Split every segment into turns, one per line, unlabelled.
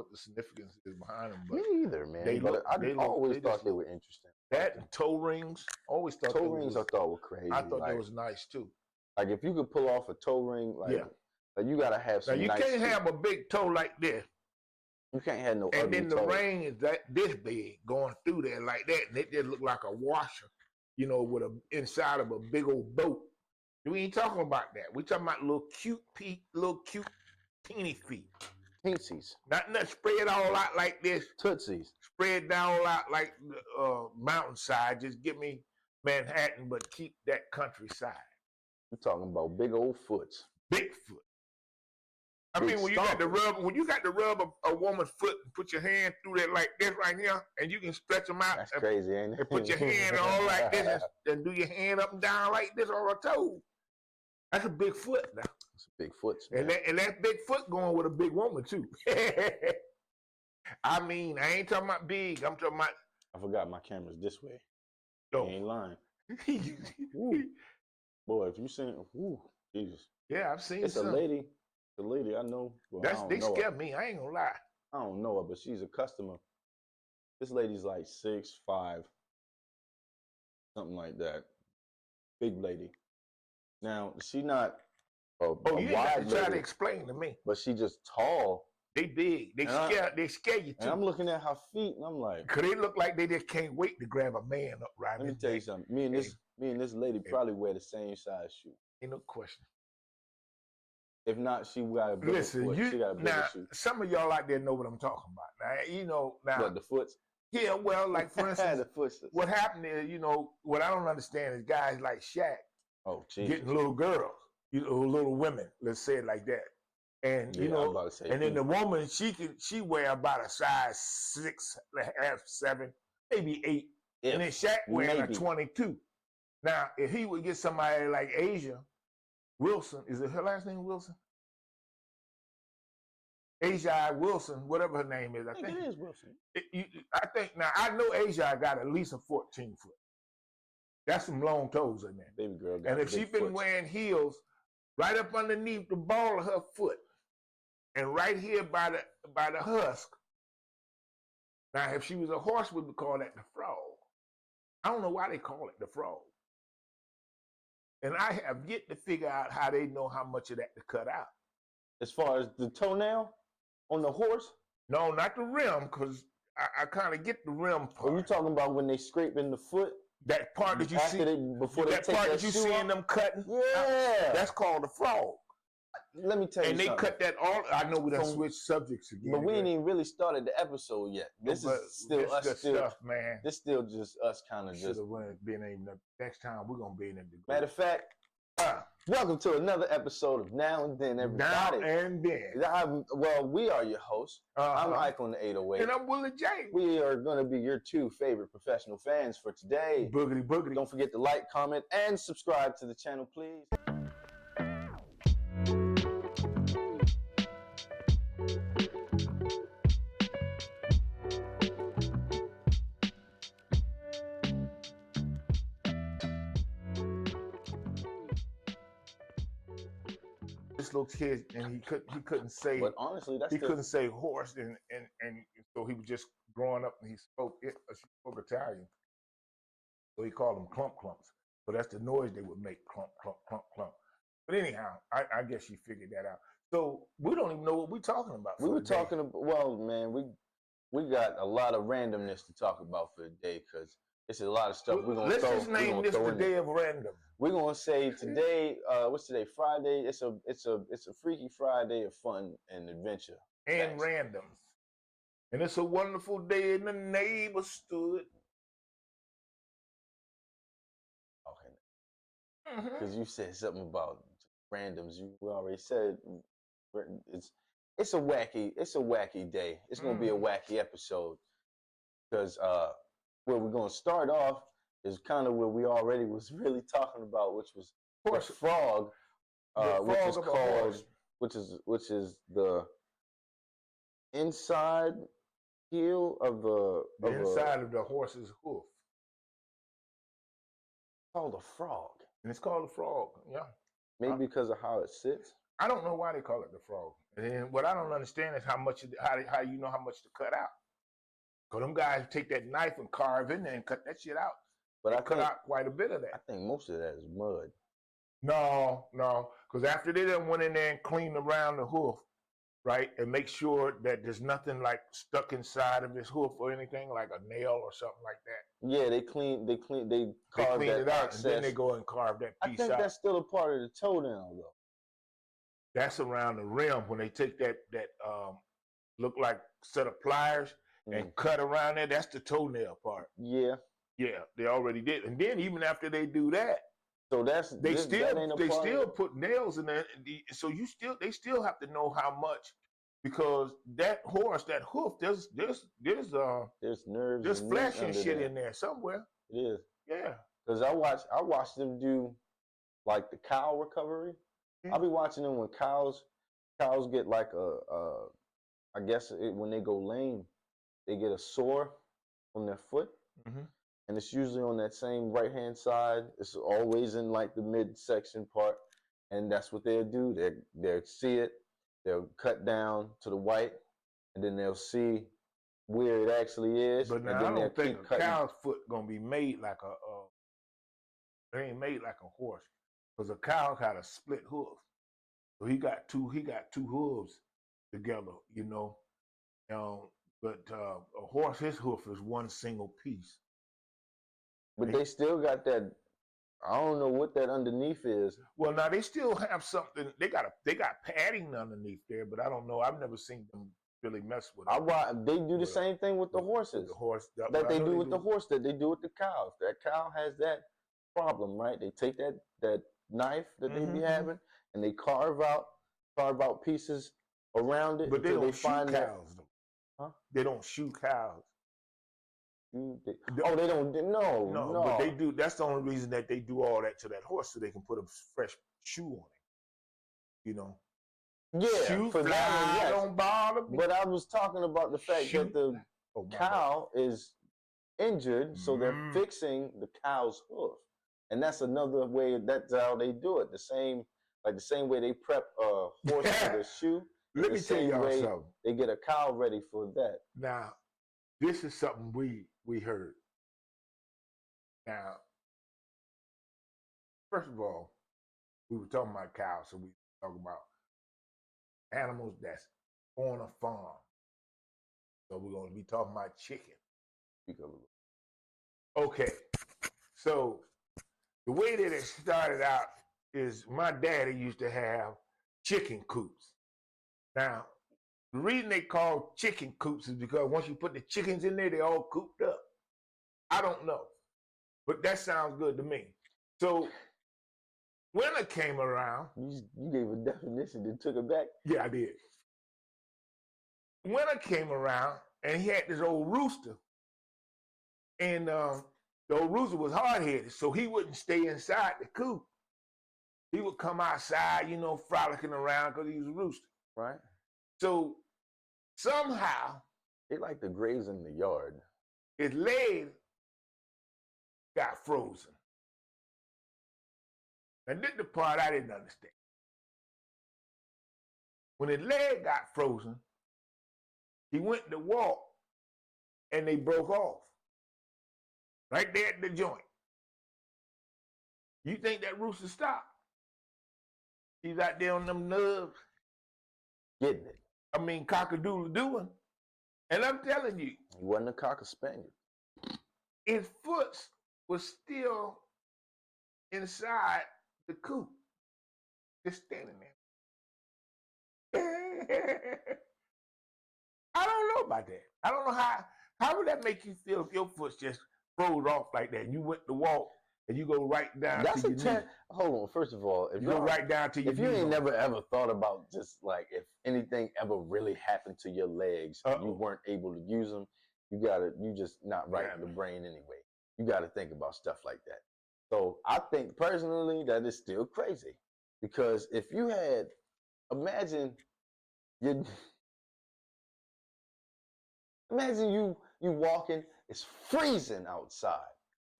what the significance is behind them, but
Me either, man.
they
But
look.
I
They look.
always
They
thought
just
they
look.
were interesting.
That and toe rings. Always thought
toe rings I thought were crazy.
I thought
like,
that was nice too.
Like if you could pull off a toe ring, like,
Yeah.
like you gotta have
Now
some.
you
nice
can't
shit.
have a big toe like this,
You can't have no
and
ugly
then the
toe.
ring is this big going through there like that, and it just look like a washer, you know, with a inside of a big old boat. We ain't talking about that. We talking about little cute teeny feet.
Teensies.
Not spread all out like this.
Tootsies.
Spread down out like the mountainside. Just give me Manhattan, but keep that countryside.
You're talking about big old foots.
Bigfoot. I
Big
mean, when you got to rub a woman's foot and put your hand through that like this right here, and you can stretch them out.
That's crazy, ain't it?
And put your hand all like this and do your hand up and down like this on her toe. That's a big foot now.
It's a big foot.
And that big foot going with a big woman too. I mean, I ain't talking about big. I'm talking about.
I forgot my camera's this way.
No.
You ain't lying. Boy, if you seen, Jesus.
Yeah, I've seen.
It's a lady. The lady I know. Well,
they scare me. I ain't gonna lie.
I don't know her, but she's a customer. This lady's like 6'5", something like that. Big lady. Now she not a
you ain't got to try to explain to me.
But she just tall.
They big. They scare you too.
And I'm looking at her feet, and I'm like,
cause they look like they just can't wait to grab a man up right.
Let me tell you something. Me and this lady probably wear the same size shoe.
Ain't no question.
If not, she got a bigger foot. She got a bigger shoe.
Some of y'all out there know what I'm talking about. Now, you know,
What, the foots?
Yeah, well, like for instance,
the foots.
What happened is, you know, what I don't understand is guys like Shaq getting little girls, you know, little women. Let's say it like that. And you know, and then the woman she wear about a size 6.5, 7, maybe 8, and then Shaq wearing a 22. Now, if he would get somebody like Asia Wilson, is it her last name Wilson? Asia Wilson, whatever her name is. I think
it is Wilson.
I think now I know Asia got at least a 14 foot. That's some long toes in there,
baby girl.
And if she's been wearing heels, right up underneath the ball of her foot, and right here by the husk. Now, if she was a horse, we would call that the frog. I don't know why they call it the frog. And I have yet to figure out how they know how much of that to cut out.
As far as the toenail on the horse?
No, not the rim, because I kind of get the rim part.
Are you talking about when they scrape in the foot?
That part that you see
before they take that part that you see in
them cutting?
Yeah.
That's called the frog.
Let me tell you something.
And they cut that all. I know we done switched subjects again.
But we ain't even really started the episode yet. This is still us.
Stuff, man.
This still just us kind of just.
Been able to, next time we're gonna be in the.
Matter of fact, welcome to another episode of Now and Then, everybody.
Now and Then.
Well, we are your hosts. I'm Ike on the 808.
And I'm Willie J.
We are going to be your two favorite professional fans for today.
Boogity boogity.
Don't forget to like, comment, and subscribe to the channel, please.
This little kid, and he couldn't say.
But honestly,
couldn't say horse, and so he was just growing up, and he spoke Italian, so he called them clump clumps. So that's the noise they would make, clump clump clump clump. But anyhow, I guess she figured that out. So we don't even know what we're talking about.
We were talking about, well, man, we got a lot of randomness to talk about for the day because it's a lot of stuff we're gonna throw. Let's just name this the
day of random.
We're gonna say today, what's today? Friday. It's a Freaky Friday of fun and adventure
and randoms. And it's a wonderful day in the neighborhood.
Okay. Because you said something about randoms. We already said it's a wacky day. It's gonna be a wacky episode because where we're gonna start off is kind of where we already was really talking about, which was the frog, which is the inside heel of the
inside of the horse's hoof.
Called a frog.
And it's called a frog, yeah.
Maybe because of how it sits.
I don't know why they call it the frog. And then what I don't understand is how you know how much to cut out. Cause them guys take that knife and carve in there and cut that shit out. But I cut out quite a bit of that.
I think most of that is mud.
No, because after they done went in there and cleaned around the hoof, right, and make sure that there's nothing like stuck inside of his hoof or anything like a nail or something like that.
Yeah, they clean
it out, and then they go and carve that piece out.
I think that's still a part of the toenail though.
That's around the rim when they take that look like set of pliers and cut around there. That's the toenail part.
Yeah,
they already did, and then even after they do that.
So
they still put nails in there, so they still have to know how much, because that hoof, there's nerves, there's flesh and shit in there somewhere.
It is.
Yeah.
Because I watched them do like the cow recovery. I'll be watching them when cows get like I guess when they go lame, they get a sore on their foot. Mm-hmm. And it's usually on that same right-hand side. It's always in like the midsection part. And that's what they'll do. They'll see it. They'll cut down to the white. And then they'll see where it actually is.
But now, I don't think a cow's foot going to be made like it ain't made like a horse. Because a cow got a split hoof. So he got two hooves together, you know. But a horse, his hoof is one single piece.
But they still got that. I don't know what that underneath is.
Well, now they still have something. They got padding underneath there, but I don't know. I've never seen them really mess with it.
They do the same thing with the horses.
The horse
that they do with the horse that they do with the cows. That cow has that problem, right? They take that knife that they be having and they carve out pieces around it.
But they don't shoot cows. Huh? They don't shoot cows.
They don't. No.
But they do. That's the only reason that they do all that to that horse, so they can put a fresh shoe on it. You know.
Yeah.
Shoe fly, yes. Don't bother me.
But I was talking about the fact that the cow is injured, so they're fixing the cow's hoof, and that's another way. That's how they do it. The same way they prep a horse for the shoe.
Let me tell y'all something.
They get a cow ready for that.
Now, this is something we heard. Now, first of all, we were talking about cows, so we were talking about animals that's on a farm. So we're going to be talking about chicken. Okay, so the way that it started out is my daddy used to have chicken coops. Now, the reason they call chicken coops is because once you put the chickens in there, they all cooped up. I don't know, but that sounds good to me. So winter came around.
You gave a definition and took it back.
Yeah, I did. Winter came around, and he had this old rooster. And the old rooster was hard-headed, so he wouldn't stay inside the coop. He would come outside, you know, frolicking around because he was a rooster.
Right.
So somehow
they like to graze in the yard.
His leg got frozen. And this is the part I didn't understand. When his leg got frozen, he went to walk and they broke off. Right there at the joint. You think that rooster stopped? He's out there on them nubs.
Getting it.
I mean, cock-a-doodle-doing. And I'm telling you.
He wasn't a cocker-spaniel.
His foot was still inside the coop. Just standing there. I don't know about that. I don't know how would that make you feel if your foot just froze off like that? You went to walk and you go right down to your knee.
Hold on, first of all,
if you go right down to your knee.
If you ain't never ever thought about just like if anything ever really happened to your legs and you weren't able to use them, you just not right in the brain anyway. You got to think about stuff like that. So I think personally that is still crazy because if you had, imagine you walking, it's freezing outside.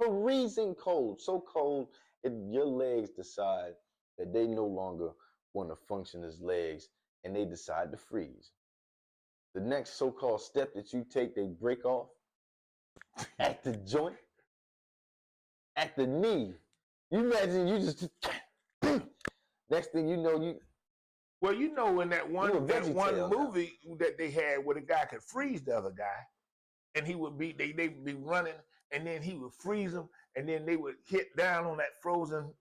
Freezing cold, so cold, your legs decide that they no longer want to function as legs and they decide to freeze. The next so-called step that you take, they break off at the joint, at the knee. You imagine you just next thing you know, you.
Well, you know, in that one movie that they had where the guy could freeze the other guy, and he would be they'd be running, and then he would freeze them, and then they would hit down on that frozen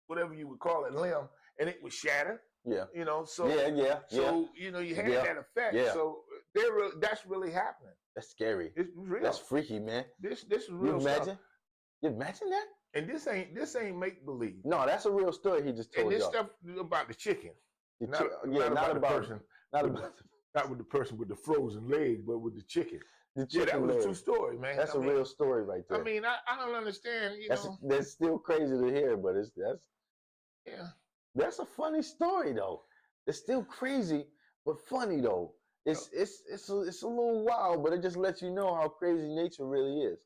whatever you would call it limb, and it would shatter.
Yeah.
You know, so
So
you know, you had that effect.
Yeah.
So that's really happening.
That's scary.
It's real.
That's freaky, man.
This is real.
You imagine that?
And this ain't make believe.
No, that's a real story he just told you.
And this stuff about the chicken.
Not about the person. Not
with the person with the frozen leg, but with the chicken.
The chicken
that was
leg.
a true story, man.
That's a real story right there.
I mean, I don't understand.
That's still crazy to hear, but
yeah.
That's a funny story though. It's still crazy, but funny though. It's a little wild, but it just lets you know how crazy nature really is.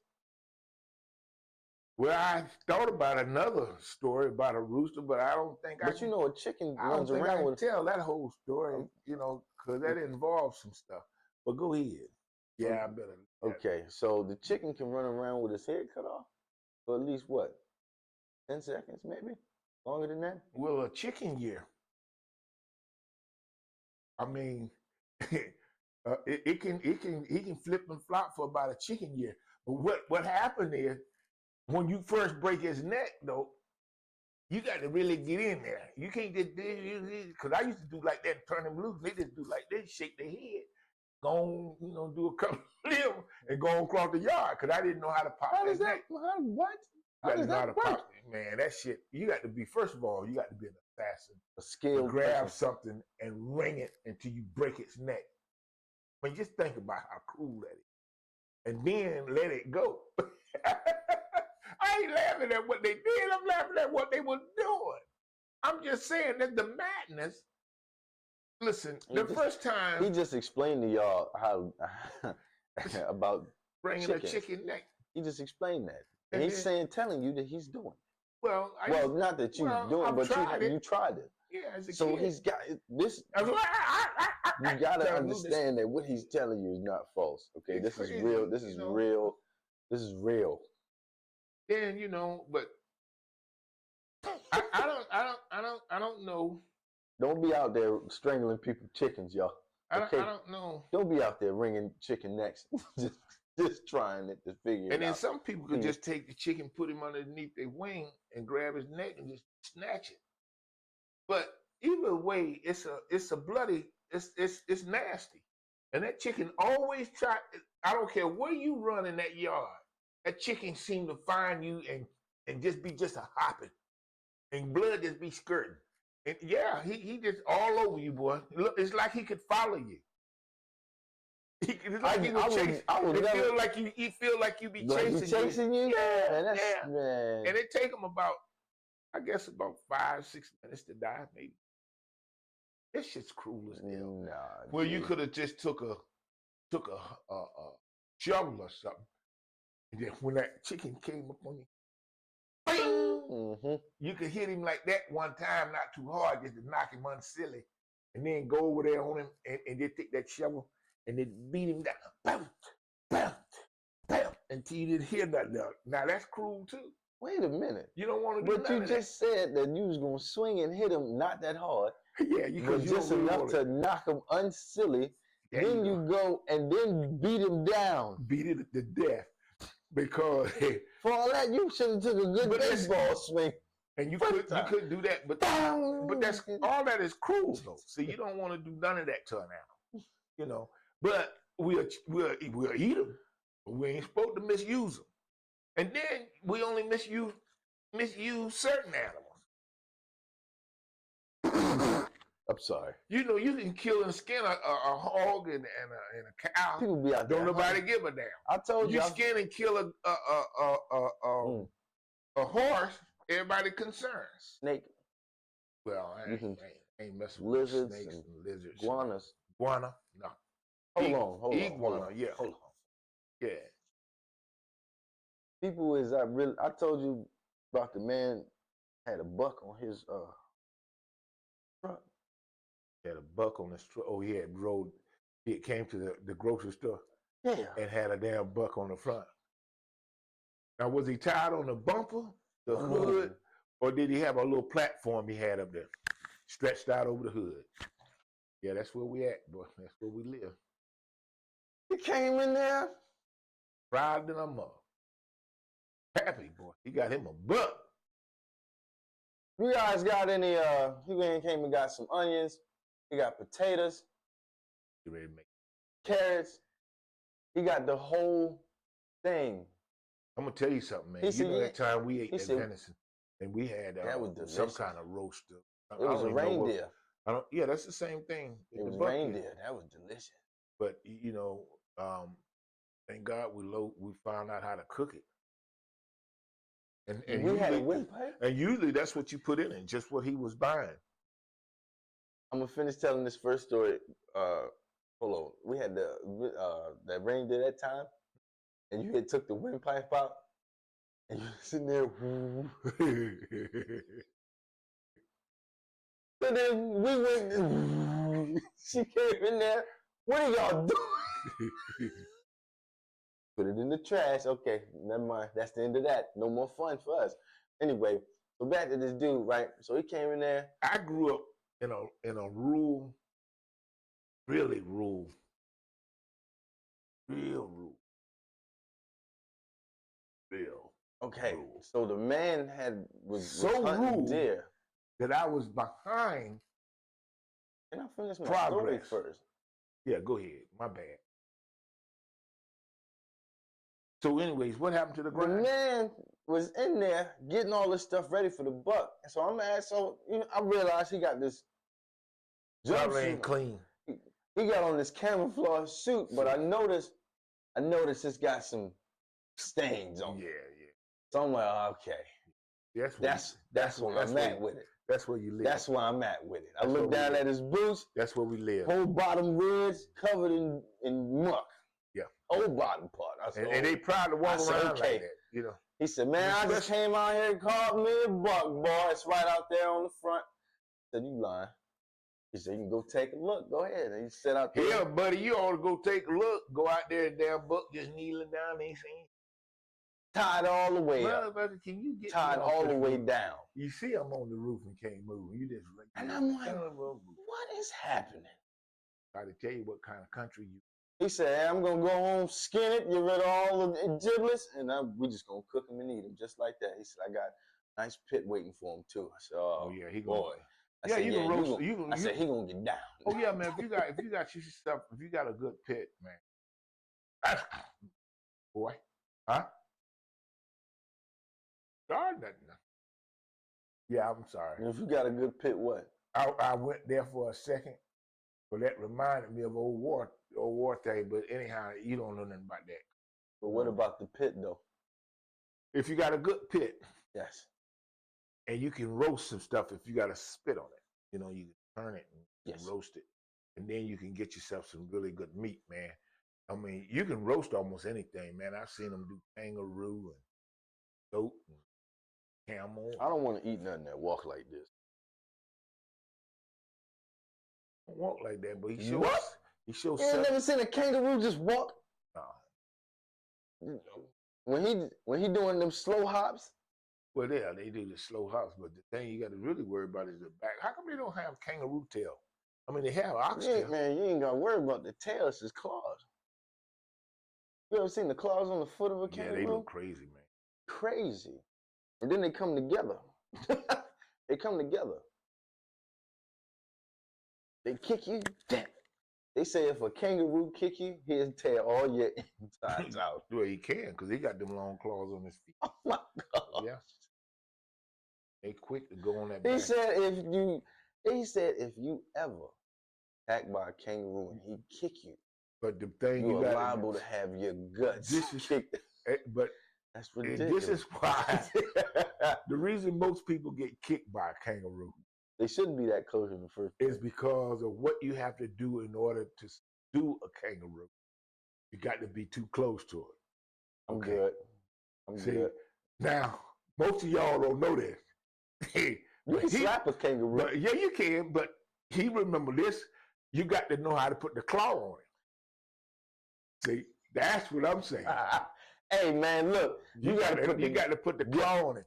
Well, I thought about another story about a rooster, but I don't think
But you know, a chicken runs around with.
Tell that whole story, you know, because that involves some stuff. But go ahead. Yeah, I better.
Okay, so the chicken can run around with his head cut off for at least what, 10 seconds, maybe longer than that.
Well, a chicken year. I mean, he can flip and flop for about a chicken year. But what happened is, when you first break his neck, though, you got to really get in there. You can't just because I used to do like that, turn them loose. They just do like this, shake their head, go on, you know, do a couple of them, and go on across the yard. Because I didn't know how to pop his neck.
What?
How does that work? Man, that shit. You got to be, first of all, you got to be an assassin,
a skilled
grab something and ring it until you break its neck. I mean, just think about how cool that is, and then let it go. I ain't laughing at what they did. I'm laughing at what they were doing. I'm just saying that the madness. Listen, first time
he just explained to y'all how about
bringing a chicken neck.
He just explained that, and he's telling you that he's doing.
Well,
not that you doing, but you tried it.
Yeah, as a
so
kid.
He's got this. You gotta understand that what he's telling you is not false. Okay, this is real. This is real. This is real.
Then you know, but I don't know.
Don't be out there strangling people's chickens, y'all. Okay?
I don't know.
Don't be out there wringing chicken necks, just trying it to figure it out.
And then some people could just take the chicken, put him underneath their wing, and grab his neck and just snatch it. But either way, it's a bloody. It's nasty. And that chicken always try. I don't care where you run in that yard. That chicken seem to find you and just be a hopping, and blood just be skirting. And yeah, he just all over you, boy. Look, it's like he could follow you. It's like he would chase. He feel like you be chasing you.
Yeah,
man. And it take him about 5-6 minutes to die, maybe. This shit's cruel as hell.
Nah,
well, you could have just took a shovel or something. And then when that chicken came up on you, you could hit him like that one time, not too hard, just to knock him unsilly, and then go over there on him and then take that shovel and then beat him down, bam, bam, bam, until you didn't hear nothing else. Now that's cruel too.
Wait a minute.
You don't want to do
But you just said that you was gonna swing and hit him not that hard.
Yeah,
but just enough to knock him unsilly. Then you go and then beat him down.
Beat it to death. Because
for all that, you should have took a good baseball swing.
And you couldn't do that, but that's all that is cruel though. See, you don't want to do none of that to an animal, you know. But we'll eat them, but we ain't supposed to misuse them. And then we only misuse certain animals.
I'm sorry.
You know, you can kill and skin a hog and a cow.
People be out there.
Don't nobody give a damn.
I told you.
You skin and kill a horse. Everybody concerns.
Snake.
Well, I ain't messing
with
lizards,
snakes
and lizards.
Guana.
No.
Hold on.
Yeah. Hold on. Yeah.
People I told you about the man had a buck on his truck.
Had a buck on the store. Oh, he had rode. He came to the grocery store.
Yeah.
And had a damn buck on the front. Now, was he tied on the bumper, the hood, or did he have a little platform he had up there, stretched out over the hood? Yeah, that's where we at, boy. That's where we live.
He came in there.
Proud than a mother. Happy, boy. He got him a buck.
You guys got any, he came and got some onions. He got potatoes.
You ready to make
carrots. He got the whole thing.
I'm going to tell you something, man. You know that time we ate that venison, and we had
that was
some kind of roaster.
It was a reindeer.
Yeah, that's the same thing.
It was reindeer. That was delicious.
But, you know, thank God we found out how to cook it. And
we had a windpipe?
And usually that's what you put in it, just what he was buying.
I'm going to finish telling this first story. Hold on. We had that reindeer that time, and you had took the windpipe out, and you were sitting there. So then we went, she came in there. What are y'all doing? Put it in the trash. Okay, never mind. That's the end of that. No more fun for us. Anyway, so back to this dude, right? So he came in there.
I grew up in a rural, really rural, real
Okay,
rural.
So the man was
so rural
deer
that I was behind.
Can I finish my story first?
Yeah, go ahead. My bad. So, anyways, what happened to the grind?
The man was in there getting all this stuff ready for the buck. And so I'm mad. So, you know, I realized he got this
jumpsuit ain't clean.
He got on this camouflage suit, but I noticed it's got some stains on it.
Yeah.
So I'm like, okay. That's where I'm at with it.
That's where you live.
That's where I'm at with it. I look down at his boots.
That's where we live.
Whole bottom ribs covered in muck.
Yeah.
Whole bottom part. I said,
and they proud to walk around like that, you know.
He said, man, I just came out here and called me a buck, boy. It's right out there on the front. I said, you lying. He said, you can go take a look. Go ahead. And he said out there.
Yeah, buddy, you ought to go take a look. Go out there, damn buck just kneeling down. Ain't seen.
Tied all the way up.
Brother, can you get
tied all the way down?
You see, I'm on the roof and can't move. You just like.
And I'm like, what is happening?
I got to tell you what kind of country you.
He said, hey, I'm gonna go home, skin it, get rid of all the giblets, and we just gonna cook them and eat them just like that. He said, I got a nice pit waiting for him too. I said, oh yeah, he boy. I said,
you can roast.
I said, he gonna get down.
Oh yeah, man. If you got stuff, if you got a good pit, man. Boy, huh? Sorry, nothing. Yeah, I'm sorry.
If you got a good pit, what?
I went there for a second, but that reminded me of old war thing. But anyhow, you don't know nothing about that.
But what about the pit though?
If you got a good pit,
yes,
and you can roast some stuff if you got a spit on it. You know, you can turn it and roast it, and then you can get yourself some really good meat, man. I mean, you can roast almost anything, man. I've seen them do kangaroo and goat and camel.
I don't want to eat nothing that walk like this.
Don't walk like that, but he shows.
What?
He shows.
You ain't never seen a kangaroo just walk?
No.
When he doing them slow hops.
Well, yeah, they do the slow hops, but the thing you got to really worry about is the back. How come they don't have kangaroo tail? I mean, they have oxtail.
Yeah, man, you ain't got to worry about the tail. It's his claws. You ever seen the claws on the foot of a kangaroo?
Yeah, they look crazy, man.
Crazy. And then they come together. They come together. They kick you. They say if a kangaroo kick you, he'll tear all your insides out.
Well, he can, because he got them long claws on his feet.
Oh, my God.
Yeah. They quick to go on that
He
back.
said if you ever attacked by a kangaroo and he kick you,
but the thing
you're liable to have your guts kicked.
But
that's ridiculous.
This is why the reason most people get kicked by a kangaroo.
They shouldn't be that close in the first
place. Is because of what you have to do in order to do a kangaroo. You got to be too close to it.
I'm good. I'm good.
Now, most of y'all don't know this.
You can slap a kangaroo.
Yeah, you can, but he remember this. You got to know how to put the claw on it. See, that's what I'm saying.
Hey man, look,
you got to put the claw on it.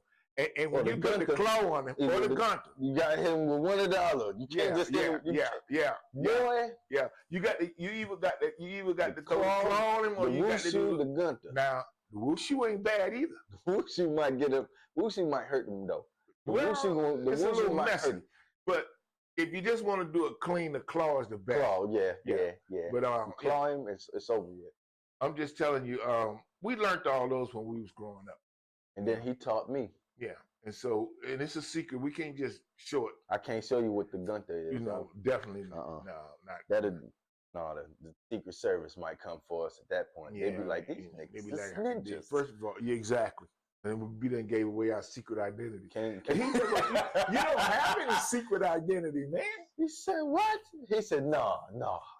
And when you put the claw on it, or the gunter,
you got to hit him with one or the other. You can't just hit him. Boy,
you either got to throw the claw on him, or you got to do
the gunter.
Now, the wushu ain't bad either.
The wushu might get him. Wushu might hurt him though.
It's a little messy. But if you just want to do it clean, the claw is the best.
Claw, yeah.
But
claw him, it's over with.
I'm just telling you, we learned all those when we was growing up.
And then he taught me.
Yeah. And so, and it's a secret. We can't just show it.
I can't show you what the gunter is.
Definitely not. No, not.
The Secret Service might come for us at that point. They'd be like, these niggas, ninjas.
First of all, exactly. And we done gave away our secret identity. And he said, you don't have any secret identity, man.
He said, what? He said, no.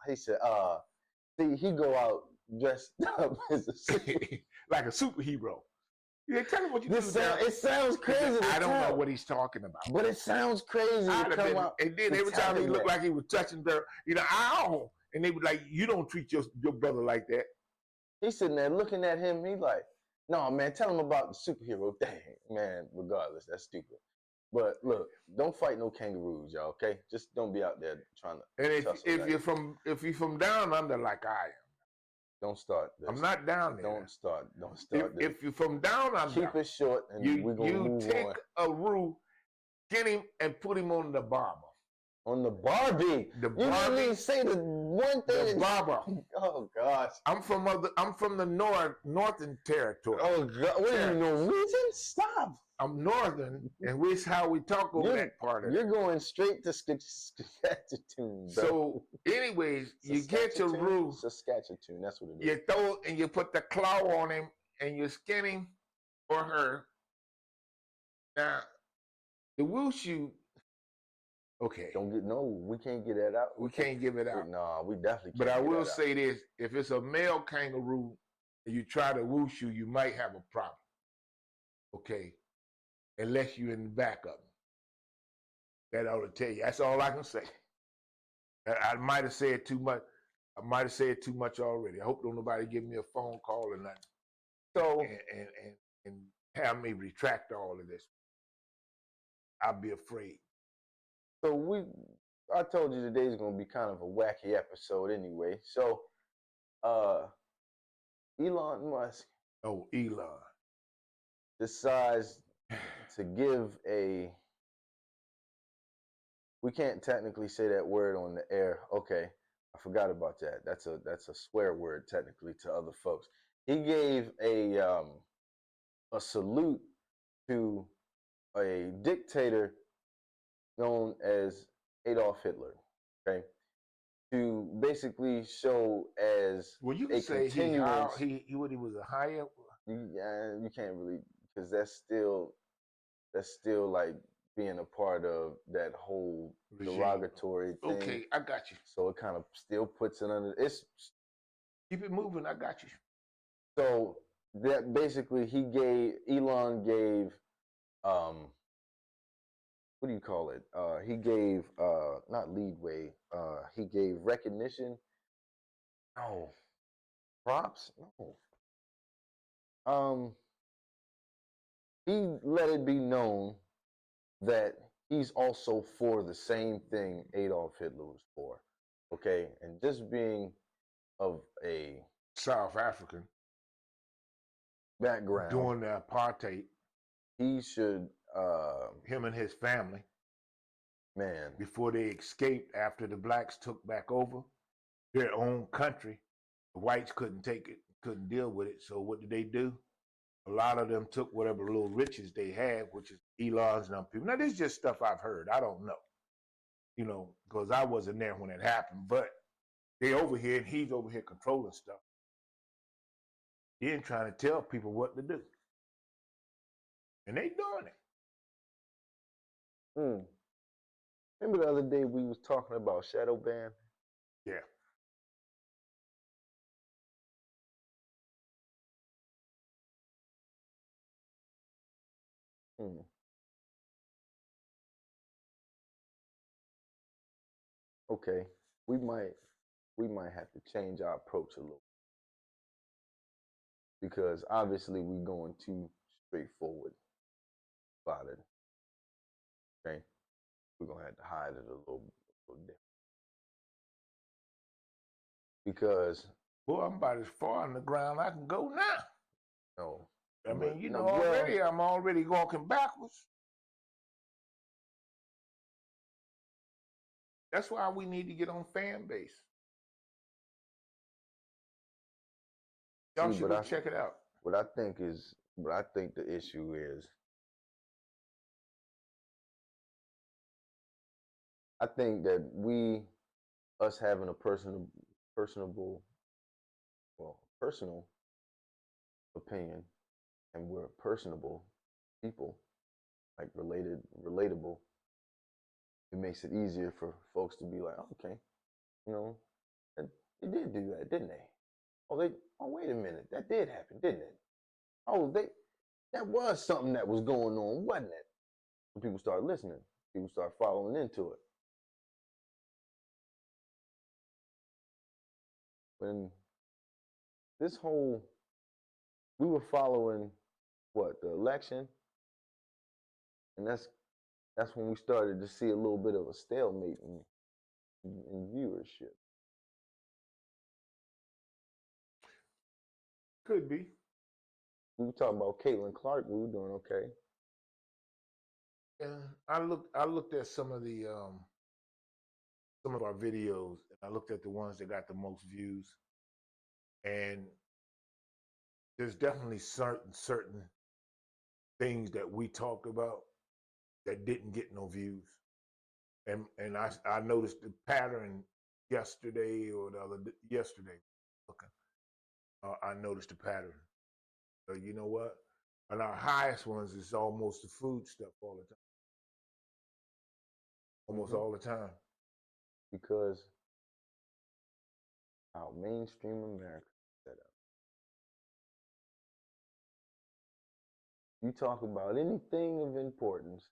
He said, see, he go out dressed up as
like a superhero. Yeah, tell him what you do.
It sounds crazy.
I don't know what he's talking about.
But it sounds crazy.
And then every time he looked like he was touching their, ow. And they were like, you don't treat your brother like that.
He's sitting there looking at him. He's like, no, man, tell him about the superhero thing. Man, regardless, that's stupid. But look, don't fight no kangaroos, y'all, okay? Just don't be out there trying to.
And if you're from down under like I am.
Don't start this.
I'm not down there.
Don't start
if you're from down under,
keep it short, and we're gonna move on.
You take a Roo, get him, and put him on the barber.
On the Barbie. You didn't even say the one thing.
The barber.
Oh gosh.
I'm from the northern territory.
Oh God. What are you, Norwegian? Stop.
I'm northern, and this how we talk over that part of it.
You're going straight to Saskatchewan.
So, anyways, you get your Roo.
Saskatchewan, that's what it is.
You throw it, and you put the claw on him, and you skin him or her. Now, the wushu. Okay.
We can't get that out.
We can't give it out.
No, we definitely can't.
But I will say this: if it's a male kangaroo and you try to wushu, you might have a problem. Okay. Unless you're in the back of them. That ought to tell you. That's all I can say. I might have said too much. I might have said too much already. I hope don't nobody give me a phone call or nothing. So and have me retract all of this. I'll be afraid.
So I told you today's gonna be kind of a wacky episode anyway. So Elon Musk.
Oh, Elon.
Decides to give we can't technically say that word on the air. Okay, I forgot about that. That's a swear word technically to other folks. He gave a salute to a dictator known as Adolf Hitler. Okay, to basically show as
you can say he was a higher.
You can't really, because that's still like being a part of that whole regime. Derogatory thing.
Okay, I got you.
So it kind of still puts it under.
Keep it moving. I got you.
So that basically Elon gave what do you call it? He gave not leadway. He gave recognition. No. Props. No. He let it be known that he's also for the same thing Adolf Hitler was for. Okay, and just being of a
South African
background
during the apartheid,
he should
him and his family,
man,
before they escaped after the blacks took back over their own country, the whites couldn't take it, couldn't deal with it. So what did they do? A lot of them took whatever little riches they had, which is Elon's and them people. Now, this is just stuff I've heard. I don't know, because I wasn't there when it happened. But they over here, and he's over here controlling stuff. He ain't trying to tell people what to do. And they doing it.
Remember the other day we was talking about shadow ban?
Yeah.
okay, we might have to change our approach a little because obviously we're going too straightforward about it. Okay, we're gonna have to hide it a little different because
well, I'm about as far on the ground I can go now.
no,
I mean, you know, already I'm already walking backwards. That's why we need to get on fan base. Y'all should go check it out.
What I think the issue is, I think that us having a personal opinion, and we're personable people, like relatable. It makes it easier for folks to be like, okay, you know, they did do that, didn't they? Oh, wait a minute, that did happen, didn't it? Oh, that was something that was going on, wasn't it? So people start listening. People start following into it. When we were following the election, and that's when we started to see a little bit of a stalemate in viewership.
Could be.
We were talking about Caitlin Clark. We were doing okay.
Yeah, I looked at some of our videos, and I looked at the ones that got the most views, and there's definitely certain things that we talked about that didn't get no views, and I noticed the pattern yesterday or yesterday. Okay, I noticed the pattern. So you know what? And our highest ones is almost the food stuff all the time. Almost all the time.
Because our mainstream America set up. You talk about anything of importance,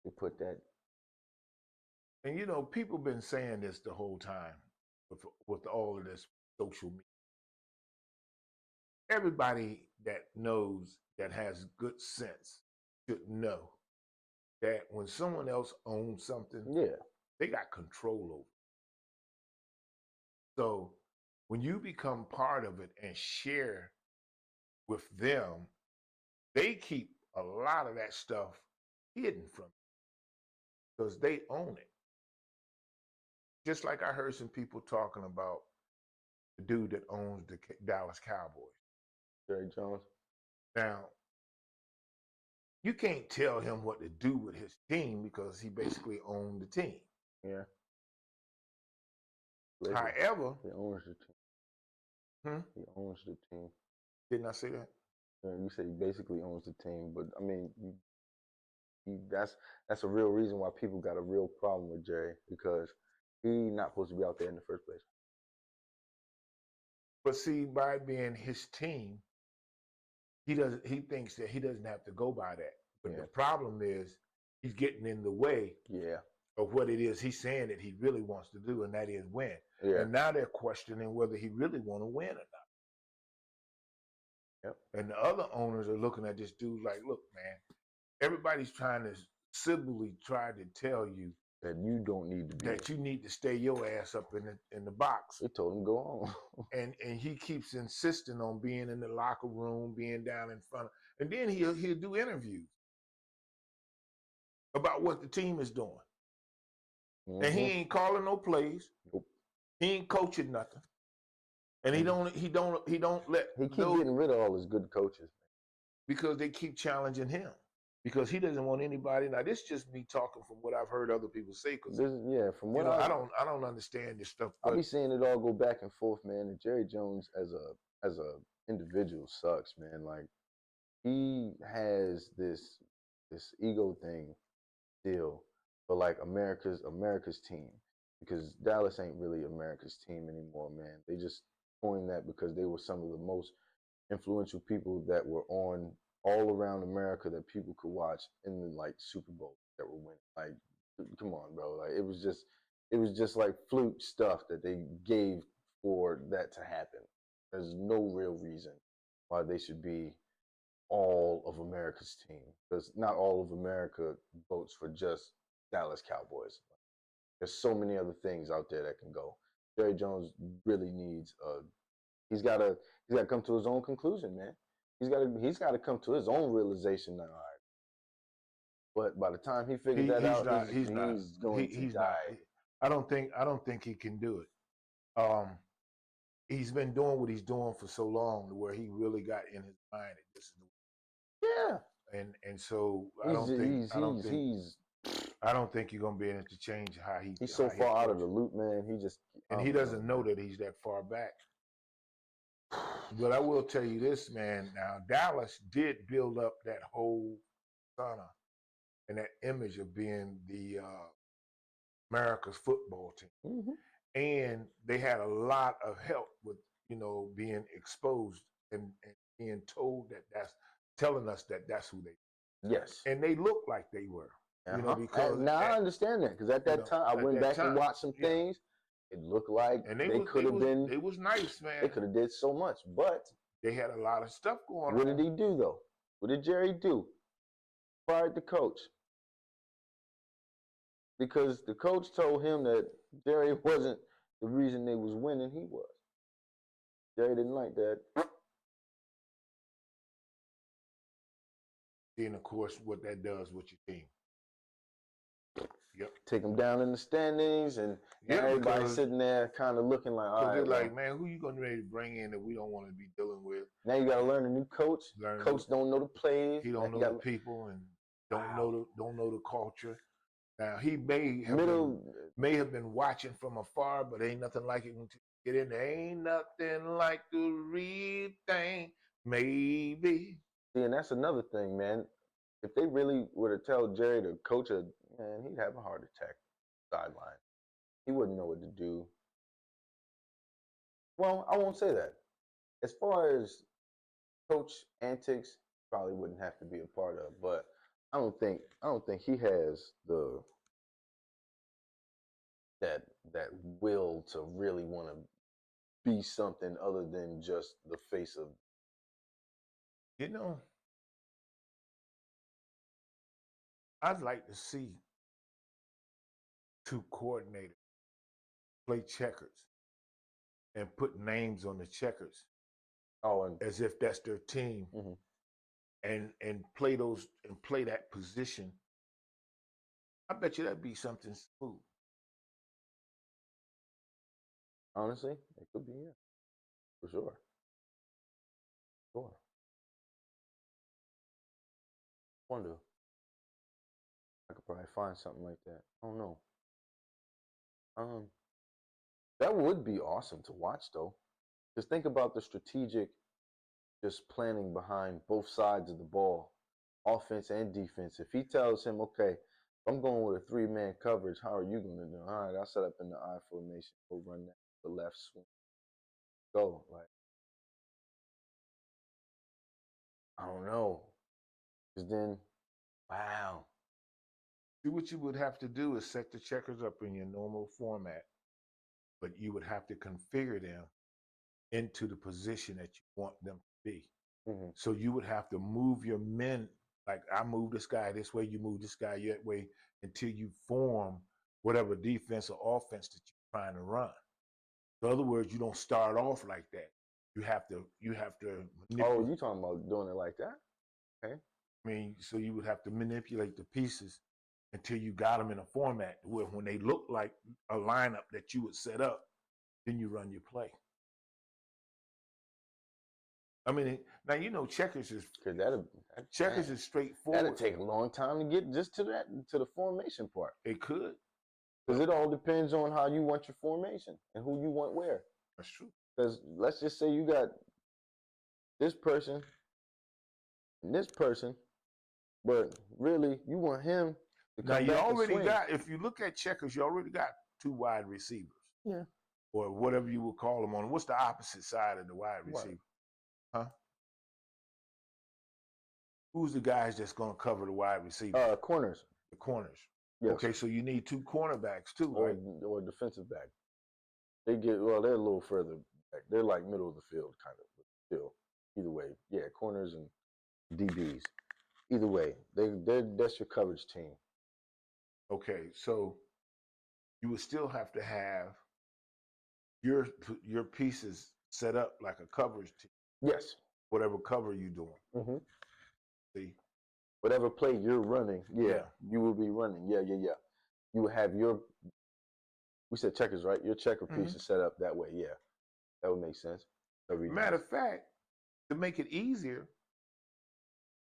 you put that.
And you know, people been saying this the whole time with all of this social media. Everybody that knows, that has good sense, should know that when someone else owns something, they got control over it. So when you become part of it and share with them, they keep a lot of that stuff hidden from you because they own it. Just like I heard some people talking about the dude that owns the Dallas Cowboys,
Jerry Jones.
Now, you can't tell him what to do with his team because he basically owned the team.
Yeah.
However,
he owns the team. He owns the team.
Didn't I say that?
Yeah, you said he basically owns the team, but I mean, that's a real reason why people got a real problem with Jerry, because he's not supposed to be out there in the first place.
But see, by being his team, he thinks that he doesn't have to go by that. But the problem is he's getting in the way of what it is he's saying that he really wants to do, and that is win. Yeah. And now they're questioning whether he really want to win or not.
Yep.
And the other owners are looking at this dude like, look, man, everybody's trying to civilly try to tell you
that you don't need to be
that you need to stay your ass up in the box.
They told him go on.
and he keeps insisting on being in the locker room, being down in front of, and then he'll do interviews about what the team is doing. Mm-hmm. And he ain't calling no plays.
Nope.
He ain't coaching nothing. And he don't let
he keep getting rid of all his good coaches
because they keep challenging him. Because he doesn't want anybody. Now, this is just me talking from what I've heard other people say.
From what
I don't understand this stuff.
I'll be seeing it all go back and forth, man. And Jerry Jones as a individual sucks, man. Like, he has this ego thing still for like America's team, because Dallas ain't really America's team anymore, man. They just coined that because they were some of the most influential people that were on all around America that people could watch in the like Super Bowl that were winning. Like, come on, bro. Like, it was just it was just like fluke stuff that they gave for that to happen. There's no real reason why they should be all of America's team, because not all of America votes for just Dallas Cowboys. There's so many other things out there that can go. Jerry Jones really needs he's got to come to his own conclusion, man. He's got to come to his own realization now. All right. But by the time he figured that out, he's going to die.
I don't think he can do it. He's been doing what he's doing for so long, where he really got in his mind that this is the
yeah.
And so I don't think you're gonna be able to change how he.
He's so far out of the loop, man.
He doesn't know that he's that far back. But I will tell you this, man. Now Dallas did build up that whole persona and that image of being the America's football team, and they had a lot of help with being exposed and being told that's telling us that that's who they
are. Yes,
and they look like they were. Because
now I understand that, because at that time I went back and watched some things. It looked like they could have been.
It was nice, man.
They could have did so much, but
they had a lot of stuff going on.
What did he do though? What did Jerry do? Fired the coach, because the coach told him that Jerry wasn't the reason they was winning. He was. Jerry didn't like that.
And of course, what that does with your team. Yep.
Take them down in the standings, and everybody sitting there kind of looking like, all right,
they're like, man, who you gonna ready to bring in that we don't want to be dealing with?
Now you got to learn a new coach. Coach don't know the plays.
He don't know the people and don't know the culture. Now he may have been watching from afar, but ain't nothing like it to get in there. Ain't nothing like the real thing, maybe.
See, and that's another thing, man. If they really were to tell Jerry to coach man, he'd have a heart attack sideline. He wouldn't know what to do. Well, I won't say that. As far as coach antics, probably wouldn't have to be a part of, but I don't think he has that will to really want to be something other than just the face of.
I'd like to see two coordinators play checkers and put names on the checkers. As if that's their team, and play that position. I bet you that'd be something smooth.
Honestly, it could be, yeah, for sure. Wonder. I could probably find something like that. I don't know. That would be awesome to watch, though. Just think about the strategic, just planning behind both sides of the ball, offense and defense. If he tells him, okay, I'm going with a 3-man coverage, how are you going to do? All right, I'll set up in the I formation. We'll run that to the left swing. Go. Like, I don't know. Because then, wow.
See, what you would have to do is set the checkers up in your normal format, but you would have to configure them into the position that you want them to be. So you would have to move your men, like I move this guy this way, you move this guy that way, until you form whatever defense or offense that you're trying to run. In other words, you don't start off like that. You have to.
Oh, you talking about doing it like that? Okay.
I mean, so you would have to manipulate the pieces until you got them in a format where when they look like a lineup that you would set up, then you run your play. I mean, now checkers is straightforward.
That'd take a long time to get just to the formation part.
It could,
because it all depends on how you want your formation and who you want where.
That's true.
Because let's just say you got this person and this person, but really you want him to come back. Now you already
got. If you look at checkers, you already got 2 wide receivers.
Yeah.
Or whatever you would call them on. What's the opposite side of the wide receiver? Huh? Who's the guys that's going to cover the wide receiver?
Corners.
The corners.
Yes.
Okay, so you need 2 cornerbacks too,
or
right?
or defensive back. They're a little further back. They're like middle of the field kind of, but still. Either way, yeah, corners and DBs. Either way, that's your coverage team.
Okay, so you would still have to have your pieces set up like a coverage team.
Yes.
Whatever cover you're doing.
Mm-hmm.
See?
Whatever play you're running, you will be running. Yeah. You will have we said checkers, right? Your checker piece is set up that way. Yeah, that would make sense.
Matter of fact, to make it easier,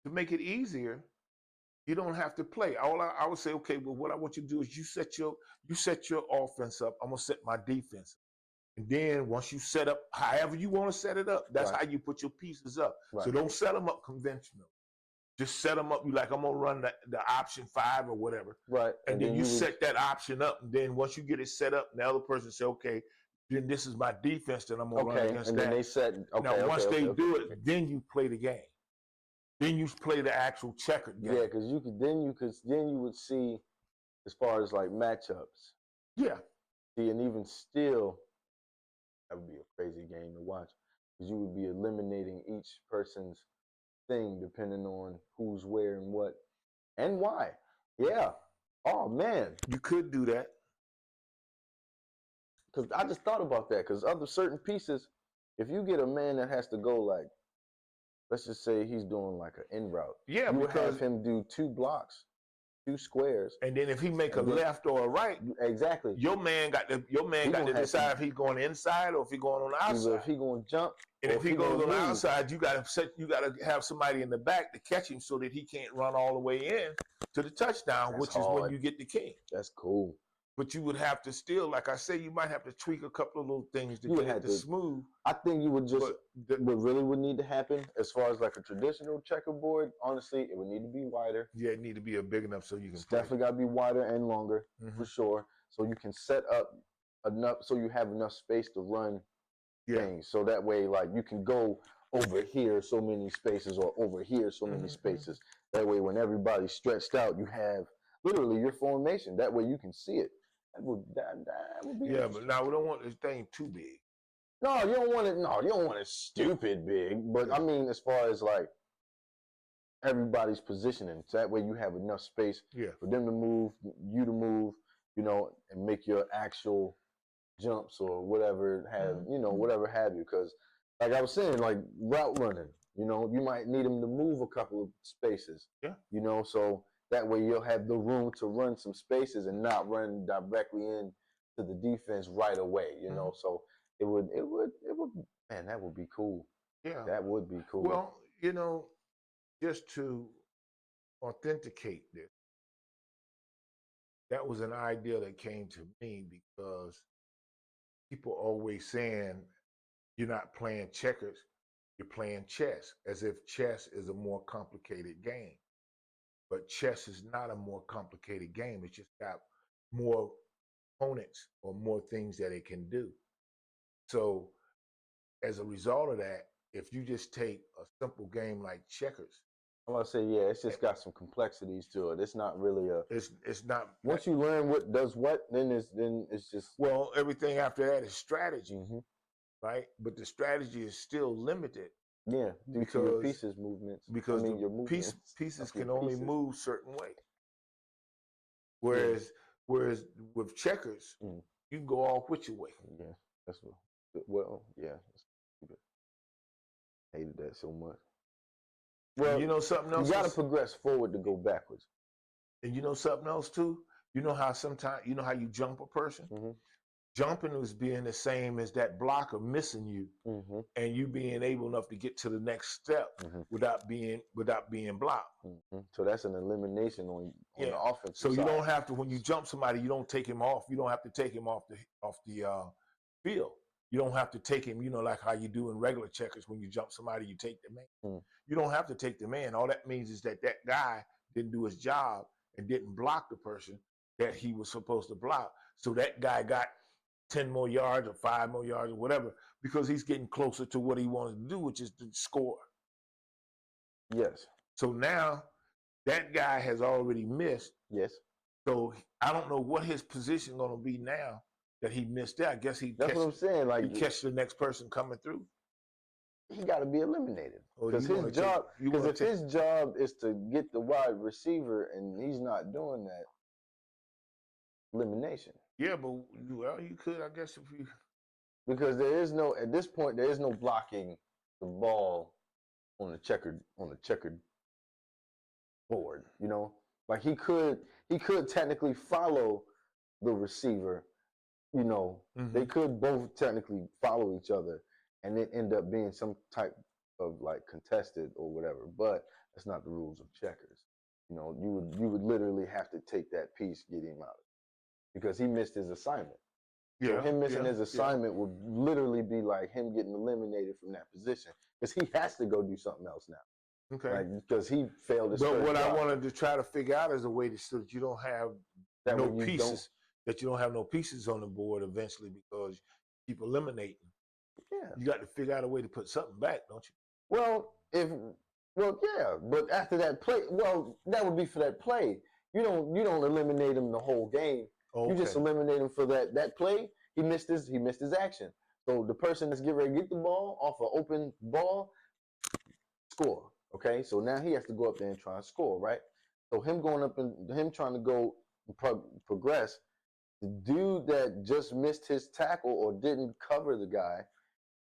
you don't have to play. I would say, okay, well, what I want you to do is you set your offense up. I'm gonna set my defense. And then once you set up however you want to set it up, that's how you put your pieces up. Right. So don't set them up conventional. Just set them up. You like, I'm gonna run the option 5 or whatever.
Right.
And then you set that option up. And then once you get it set up, the other person say, okay, then this is my defense that I'm gonna run against
and
that.
then they set. Okay.
Now once they do it, then you play the game. Then you play the actual checkered game.
Yeah, because you would see as far as like matchups.
Yeah.
See, and even still, that would be a crazy game to watch because you would be eliminating each person's thing depending on who's where and what and why. Yeah. Oh man,
you could do that.
Because I just thought about that. Because other certain pieces, if you get a man that has to go like, let's just say he's doing like an in route.
Yeah,
you would have him do 2 blocks, 2 squares,
and then if he make a left or a right,
exactly,
your man got to decide if he's going inside or if he's going on the outside.
Either if he's going to jump,
and if he goes on the outside, you got to have somebody in the back to catch him so that he can't run all the way in to the touchdown, which is when you get the king.
That's cool.
But you would have to still, like I say, you might have to tweak a couple of little things to get it to smooth.
I think you would just, what really would need to happen as far as like a traditional checkerboard, honestly, it would need to be wider.
Yeah, it need to be big enough so you can
play. Definitely got to be wider and longer, for sure. So you can set up enough, so you have enough space to run things. So that way, like, you can go over here so many spaces or over here so many spaces. That way, when everybody's stretched out, you have literally your formation. That way you can see it. That would be
but now we don't want this thing too big.
No, you don't want it. No, you don't want it stupid big. But I mean, as far as like everybody's positioning, so that way you have enough space for them to move, you to move, and make your actual jumps or whatever have whatever have you. Because like I was saying, like route running, you might need them to move a couple of spaces.
Yeah.
So. That way you'll have the room to run some spaces and not run directly in to the defense right away, So it would, man, that would be cool.
Yeah.
That would be cool.
Well, just to authenticate this, that was an idea that came to me because people always saying you're not playing checkers, you're playing chess, as if chess is a more complicated game. But chess is not a more complicated game. It's just got more opponents or more things that it can do. So as a result of that, if you just take a simple game like checkers.
I'm gonna say, it's just got some complexities to it. It's not really
it's not.
Once you learn what does what, then it's just.
Well, everything after that is strategy, right? But the strategy is still limited.
Yeah, due to your pieces movements.
Because your pieces can only move certain ways. Whereas with checkers, you can go all which way.
Yeah, that's hated that so much. Well,
something else.
You got to progress forward to go backwards.
And something else too. How sometimes how you jump a person. Jumping is being the same as that blocker missing you, and you being able enough to get to the next step without being blocked.
So that's an elimination on the offensive
side. So you don't have to, when you jump somebody, you don't take him off. You don't have to take him off the field. You don't have to take him, like how you do in regular checkers. When you jump somebody, you take the man. You don't have to take the man. All that means is that guy didn't do his job and didn't block the person that he was supposed to block. So that guy got 10 more yards or 5 more yards or whatever, because he's getting closer to what he wanted to do, which is to score.
Yes.
So now that guy has already missed.
Yes.
So I don't know what his position going to be now that he missed that. I guess
that's what I'm saying. Like,
he catch the next person coming through.
He got to be eliminated because
his
job. Because if his job is to get the wide receiver and he's not doing that, elimination.
Yeah, but well, you could, I guess, if you.
Because there is no, at this point, there is no blocking the ball on the checkered board. You know, like he could technically follow the receiver. You know, they could both technically follow each other, and it end up being some type of like contested or whatever. But that's not the rules of checkers. You know, you would literally have to take that piece, get him out, because he missed his assignment. So him missing his assignment would literally be like him getting eliminated from that position because he has to go do something else now.
Okay.
Like, because he failed his
But what
job.
I wanted to try to figure out is a way so that you don't have no pieces. That you don't have no pieces on the board eventually because you keep eliminating.
Yeah.
You got to figure out a way to put something back, don't you?
Well, yeah, but after that play, that would be for that play. You don't eliminate him the whole game. Okay. You just eliminate him for that play. He missed his action. So the person that's getting ready to get the ball off an open ball, score. Okay, so now he has to go up there and try and score, right? So him going up and him trying to go progress, the dude that just missed his tackle or didn't cover the guy,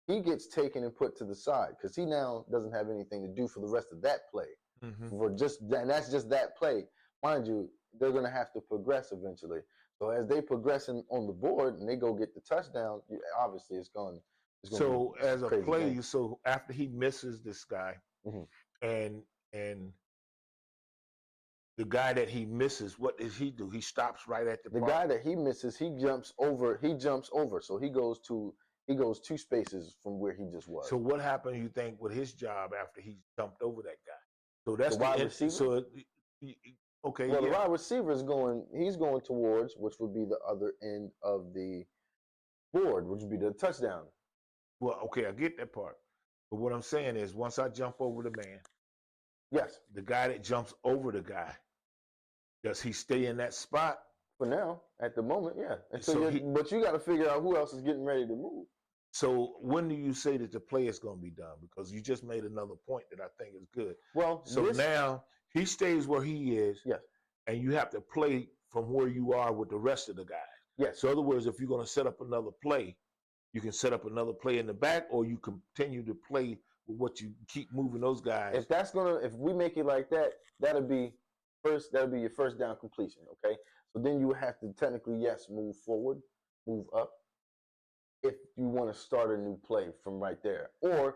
he gets taken and put to the side because he now doesn't have anything to do for the rest of that play. And that's just that play. Mind you, they're going to have to progress eventually. So as they progress on the board and they go get the touchdown, obviously it's going.
So as a play, so after he misses this guy, and the guy that he misses, what does he do? He stops right at
the guy that he misses. He jumps over. So he goes 2 spaces from where he just was.
So what happened, you think, with his job after he jumped over that guy? So that's
the wide receiver.
So okay.
Well, the wide receiver is going. He's going towards, which would be the other end of the board, which would be the touchdown.
Well, okay, I get that part. But what I'm saying is, once I jump over the man,
yes,
the guy that jumps over the guy, does he stay in that spot?
For now, at the moment, yeah. But you got to figure out who else is getting ready to move.
So when do you say that the play is going to be done? Because you just made another point that I think is good.
Well,
so now he stays where he is.
Yes.
And you have to play from where you are with the rest of the guys.
Yes.
So in other words, if you're going to set up another play, you can set up another play in the back, or you continue to play with what you keep moving those guys.
If we make it like that, that'll be your first down completion. Okay. So then you have to technically, yes, move forward, move up, if you want to start a new play from right there. Or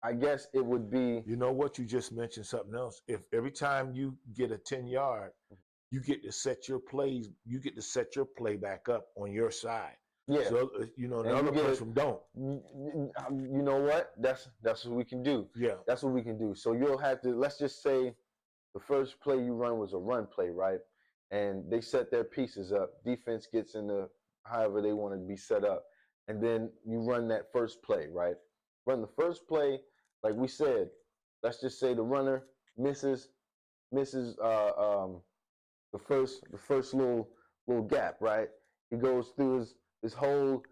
I guess it would be.
You know what? You just mentioned something else. If every time you get a 10-yard, you get to set your plays, you get to set your play back up on your side.
Yeah.
So, the other person don't.
You know what? That's what we can do.
Yeah.
That's what we can do. So you'll have to, let's just say the first play you run was a run play, right? And they set their pieces up. Defense gets in the however they want to be set up. And then you run that first play, right? Run the first play, like we said, let's just say the runner misses the first little gap, right? He goes through his whole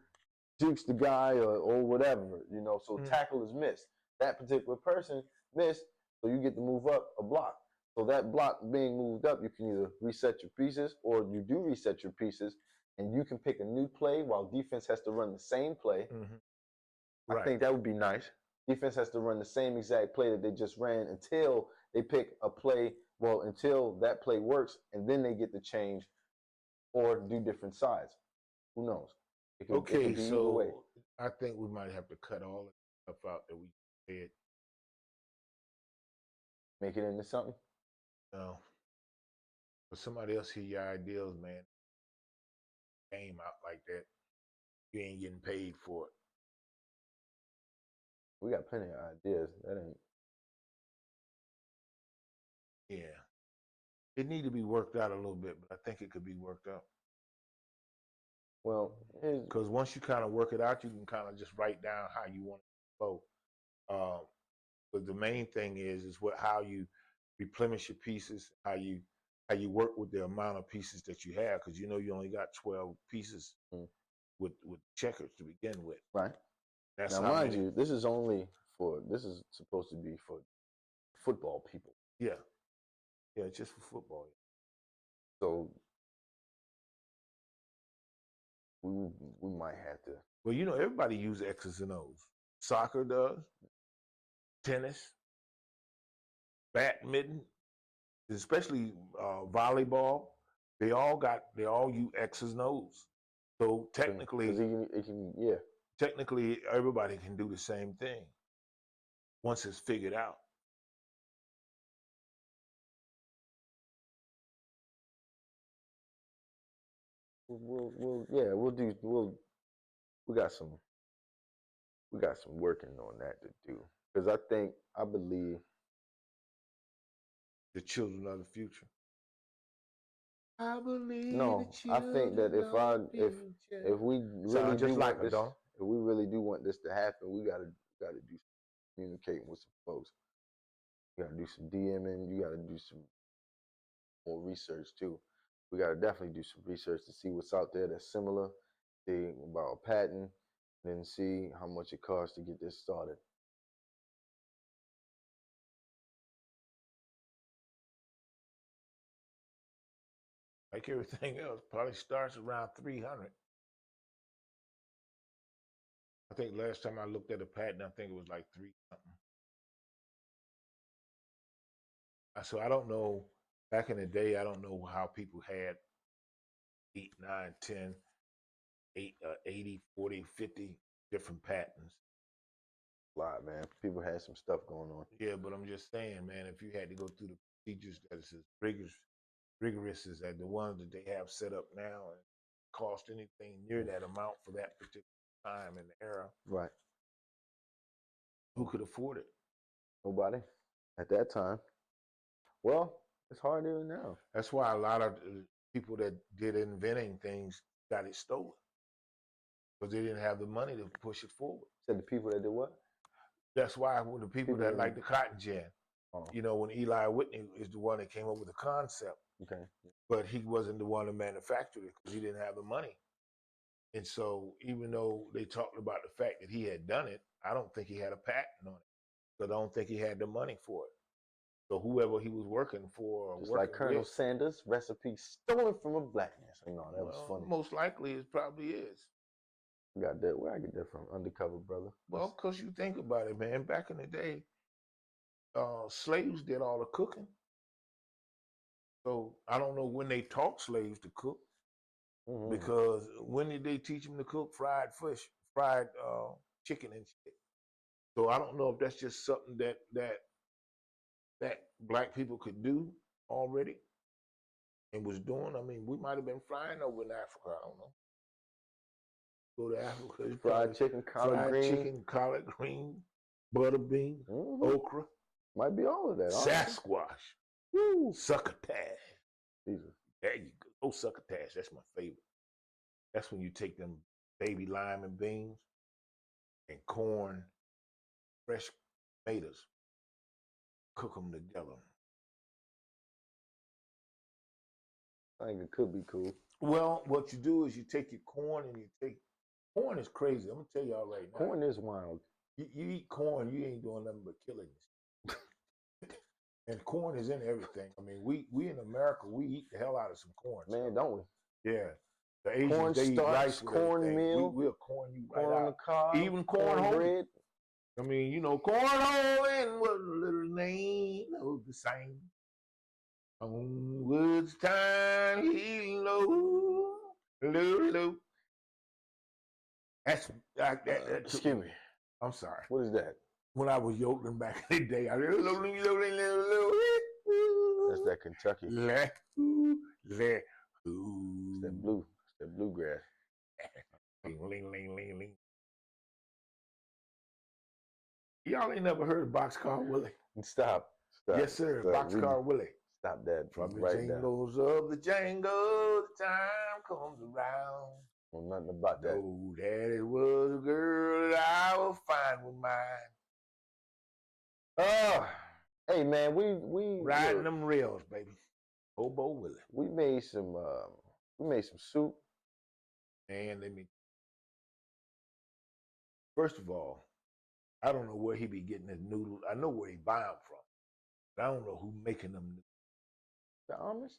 jukes the guy or whatever, so tackle is missed. That particular person missed, so you get to move up a block. So that block being moved up, you can either reset your pieces or you do reset your pieces and you can pick a new play while defense has to run the same play.
Right.
I think that would be nice. Defense has to run the same exact play that they just ran until they pick a play, until that play works, and then they get to change or do different sides. Who knows? It could be either way.
I think we might have to cut all the stuff out that we said.
Make it into something?
No. But somebody else hear your ideas, man. Game out like that. You ain't getting paid for it.
We got plenty of ideas. That ain't.
Yeah. It need to be worked out a little bit, but I think it could be worked out.
Well,
because once you kind of work it out, you can kind of just write down how you want it to go. But the main thing is how you replenish your pieces, how you how you work with the amount of pieces that you have, because you only got 12 pieces with checkers to begin with.
Right.
That's
now, mind you, this is supposed to be for football people.
Yeah. Yeah, just for football.
So we might have to.
Well, everybody uses X's and O's. Soccer does, tennis, badminton, especially volleyball. They all use X's and O's. So technically, technically everybody can do the same thing once it's figured out.
We got some working on that to do, because I believe
the children of the future. I believe.
No, I think that if we really do want this, if we really do want this to happen, we gotta do some communicating with some folks. You gotta do some DMing. You gotta do some more research too. We gotta definitely do some research to see what's out there that's similar, see about a patent, then see how much it costs to get this started.
Like everything else, probably starts around 300. I think last time I looked at a patent, I think it was like 3 something. So I don't know. Back in the day, I don't know how people had 8, 9, 10, 80, 40, 50 different patents.
A lot, man. People had some stuff going on.
Yeah, but I'm just saying, man, if you had to go through the procedures that is as rigorous as the ones that they have set up now, and cost anything near that amount for that particular time and era,
right?
Who could afford it?
Nobody at that time. Well, it's hard even now.
That's why a lot of people that did inventing things got it stolen, because they didn't have the money to push it forward.
Said the people that did what?
That's why the people that like the cotton gin. When Eli Whitney is the one that came up with the concept.
Okay. But
he wasn't the one to manufacture it because he didn't have the money. And so even though they talked about the fact that he had done it, I don't think he had a patent on it. Because I don't think he had the money for it. So whoever he was working for,
just like Colonel Sanders' recipe stolen from a black man. So, that was funny.
Most likely, it probably is.
Got that? Where I get that from? Undercover brother.
Well, because you think about it, man. Back in the day, slaves did all the cooking. So I don't know when they taught slaves to cook, because when did they teach them to cook fried fish, fried chicken and shit? So I don't know if that's just something that black people could do already and was doing. I mean, we might have been flying over in Africa. I don't know. Go to Africa.
Fried chicken,
collard green, butter bean, okra.
Might be all of that.
Sasquatch.
Woo.
Succotash.
Jesus.
There you go. Oh, succotash. That's my favorite. That's when you take them baby lime and beans and corn, fresh tomatoes, cook them together.
I think it could be cool.
Well, what you do is you take your corn and corn is crazy. I'm gonna tell y'all right now.
Corn is wild.
You eat corn, you ain't doing nothing but killing yourself. And corn is in everything. I mean, we in America, we eat the hell out of some corn.
Man, don't we?
Yeah. The Asians,
corn
they
starch,
eat rice with
cornmeal.
We'll corn you right
corn
out.
On the cob,
even corn
bread.
I mean, cornhole and what little name of the same. On Woods time, he low. That's
excuse me.
I'm sorry.
What is that?
When I was yodeling back in the day,
that's that Kentucky.
It's
that bluegrass.
Y'all ain't never heard of Boxcar Willie?
Stop.
Yes, sir. Boxcar Willie.
Stop that.
From the jingles of the Django, the time comes around.
Well, nothing about that.
Oh, that it was a girl that I will find with mine.
Hey man, we
riding them rails, baby. Hobo Willie.
We made some soup.
And first of all, I don't know where he be getting his noodles. I know where he buy them from, but I don't know who making them noodles.
The Amish?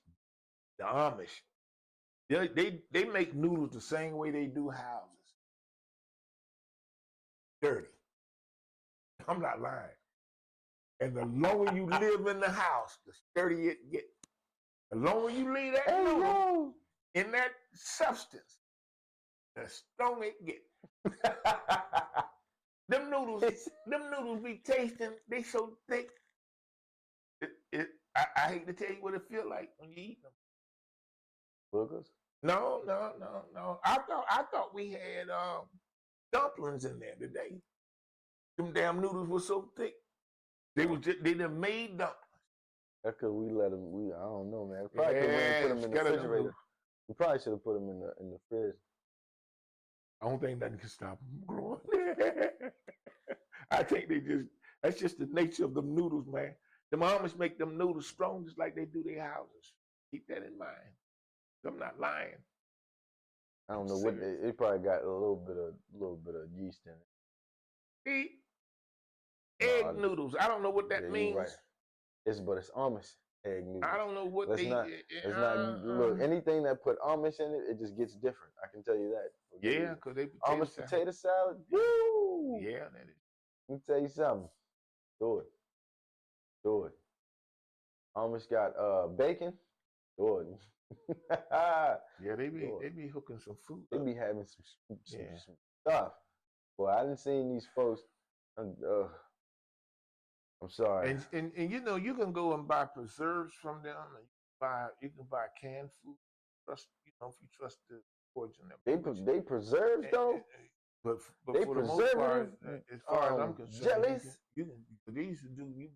The Amish. They make noodles the same way they do houses. Dirty. I'm not lying. And the longer you live in the house, the sturdier it gets. The longer you leave that noodle in that substance, the stronger it gets. Them noodles be tasting, they so thick. I hate to tell you what it feel like when you eat them.
Burgers?
No. I thought we had dumplings in there today. Them damn noodles were so thick. They done made dumplings.
That's because we let them. I don't know, man. Probably could put them in the refrigerator. We probably should have put them in the fridge.
I don't think nothing can stop them from growing. I think that's just the nature of them noodles, man. The Amish make them noodles strong just like they do their houses. Keep that in mind. I'm not lying.
I don't know what it probably got a little bit of yeast in it.
See? Egg noodles. I don't know what that means.
Right. It's Amish egg noodles.
I don't know what
look, anything that put Amish in it just gets different. I can tell you that.
Yeah, because they
Amish potato salad. Woo!
Yeah, that is.
Let me tell you something. Do it. Amish got bacon. Do it.
Yeah, they be hooking some food.
They be having some stuff. Boy, I didn't see these folks. I'm sorry.
And you know, you can go and buy preserves from them, and you can buy canned food. If you trust the origin of
they preserves though.
But
they
for the most part, as far as I'm concerned,
jellies.
You can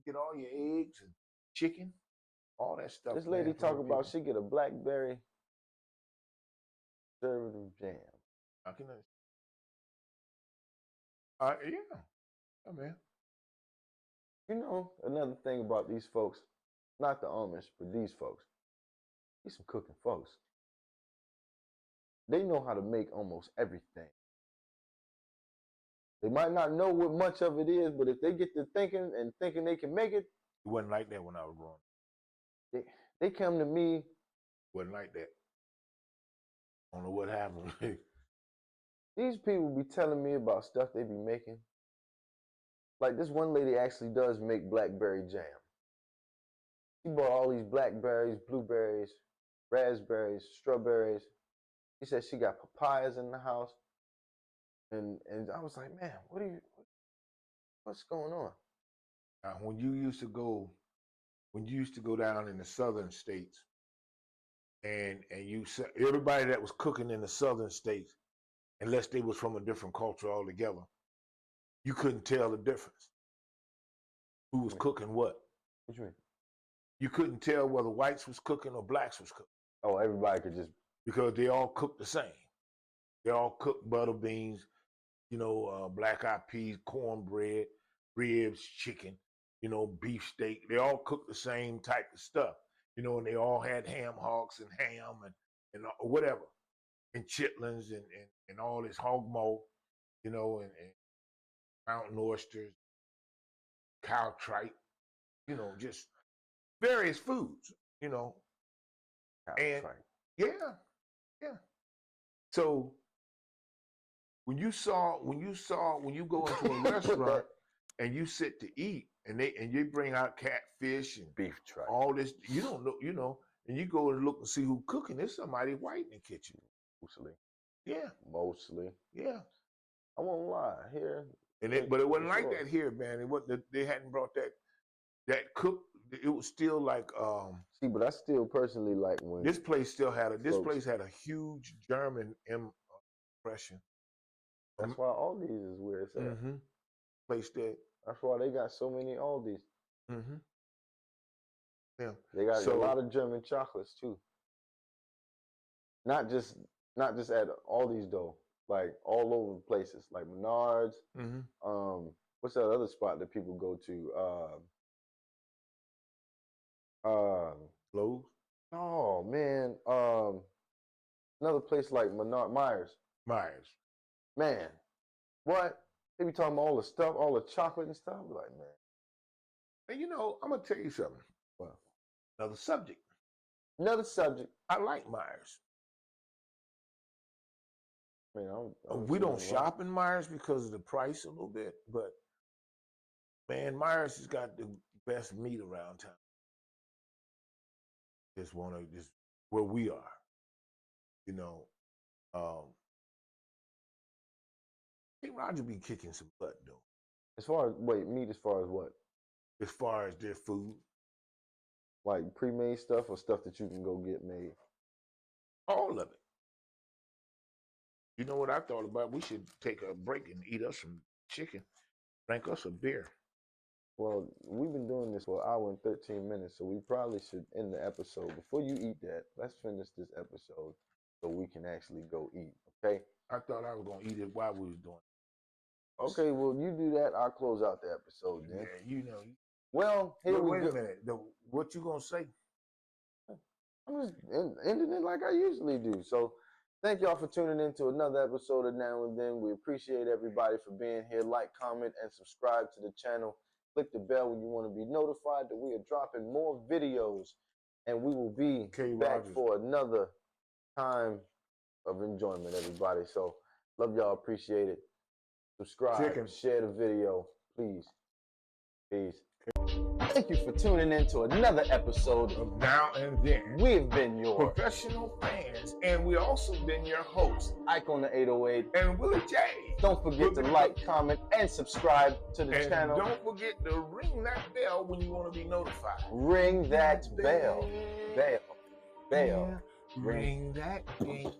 get all your eggs and chicken, all that stuff.
This lady talking about she get a blackberry preservative jam.
How can I? Yeah, man.
You know, another thing about these folks, not the Amish, but these folks, these some cooking folks. They know how to make almost everything. They might not know what much of it is, but if they get to thinking they can make it.
It wasn't like that when I was growing up.
They come to me.
It wasn't like that. I don't know what happened.
These people be telling me about stuff they be making. Like this one lady actually does make blackberry jam. She bought all these blackberries, blueberries, raspberries, strawberries. She said she got papayas in the house. And I was like, man, what's going on?
When you used to go down in the southern states, and everybody that was cooking in the southern states, unless they was from a different culture altogether, you couldn't tell the difference. Who was cooking what?
What you mean?
You couldn't tell whether whites was cooking or blacks was cooking.
Oh, everybody could just...
Because they all cooked the same. They all cooked butter beans, black-eyed peas, cornbread, ribs, chicken, beef steak. They all cooked the same type of stuff, and they all had ham hocks and ham and whatever, and chitlins and all this hog maw, and mountain oysters, cow tripe, just various foods,
Cow
and
tripe.
Yeah. So when you go into a restaurant and you sit to eat and you bring out catfish and
beef tripe,
all this, you don't know, and you go and look and see who's cooking. There's somebody white in the kitchen.
Mostly.
Yeah.
Mostly.
Yeah.
I won't lie here.
But it wasn't like that here, man. It wasn't. They hadn't brought that cook. It was still like.
See, but I still personally like when
this place had a huge German impression.
That's why Aldi's is where it's at.
Mm-hmm. Place that.
That's why they got so many Aldi's.
Mm-hmm. Yeah.
They got a lot of German chocolates too. Not just at Aldi's though. Like all over the places, like Menards.
Mm-hmm.
What's that other spot that people go to?
Lowe's.
Oh man, another place like Myers.
Myers.
Man, what? They be talking about all the stuff, all the chocolate and stuff. I'm like, man.
And I'm gonna tell you something. Well, another subject.
Another subject.
I like Myers.
Man,
we don't shop in Myers because of the price a little bit, but man, Myers has got the best meat around town. Just where we are, I think Roger be kicking some butt though.
As far as meat, as far as what?
As far as their food,
like pre-made stuff or stuff that you can go get made.
All of it. You know what I thought about? We should take a break and eat us some chicken, drink us a beer.
Well, we've been doing this for an hour and 13 minutes, so we probably should end the episode. Before you eat that, let's finish this episode so we can actually go eat, okay?
I thought I was going to eat it while we was doing it.
Okay, well, you do that. I'll close out the episode then.
Yeah,
Well, here we go.
Wait a minute. What you going to say?
I'm just ending it like I usually do. So thank y'all for tuning in to another episode of Now and Then. We appreciate everybody for being here. Like, comment, and subscribe to the channel. Click the bell when you want to be notified that we are dropping more videos. And we will be back for another time of enjoyment, everybody. So love y'all. Appreciate it. Subscribe. Share the video. Please. Peace. Thank you for tuning in to another episode
of Now and Then.
We've been your
professional fans, and we also been your hosts,
Ike on the 808
and Willie J.
Don't forget to like, comment, and subscribe to the channel.
Don't forget to ring that bell when you want to be notified.
Ring that bell. Bell.
Ring that bell.